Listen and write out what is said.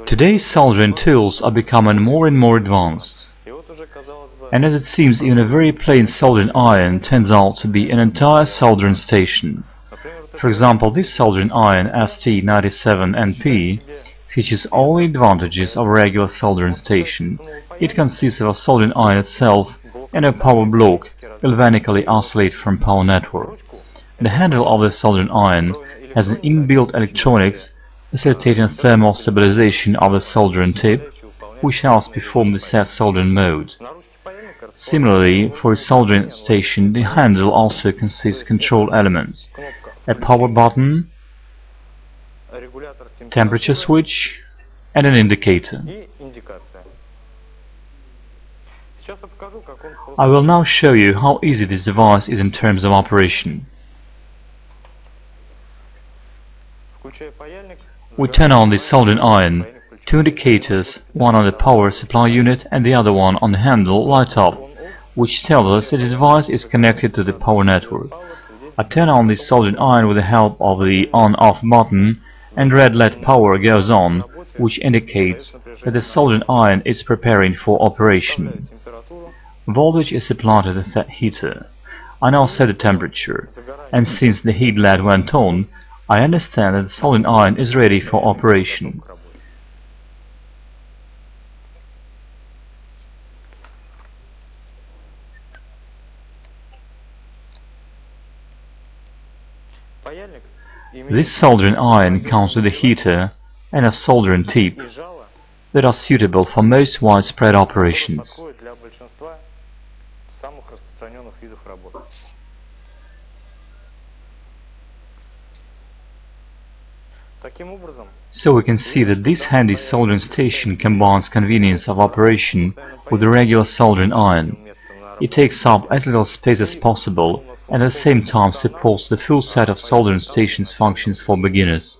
Today's soldering tools are becoming more and more advanced, and as it seems, even a very plain soldering iron turns out to be an entire soldering station. For example, this soldering iron ST-97NP features all the advantages of a regular soldering station. It consists of a soldering iron itself and a power block, galvanically isolated from power network. The handle of the soldering iron has an inbuilt electronics facilitating thermal stabilization of the soldering tip, which helps perform the set soldering mode. Similarly, for a soldering station, the handle also consists of control elements: a power button, temperature switch, and an indicator. I will now show you how easy this device is in terms of operation. We turn on the soldering iron. Two indicators, one on the power supply unit and the other one on the handle, light up, which tells us that the device is connected to the power network. I turn on the soldering iron with the help of the on-off button, and red LED power goes on, which indicates that the soldering iron is preparing for operation. Voltage is supplied to the heater. I now set the temperature, and since the heat LED went on, I understand that the soldering iron is ready for operation. This soldering iron comes with a heater and a soldering tip that are suitable for most widespread operations. So we can see that this handy soldering station combines convenience of operation with the regular soldering iron. It takes up as little space as possible and at the same time supports the full set of soldering station's functions for beginners.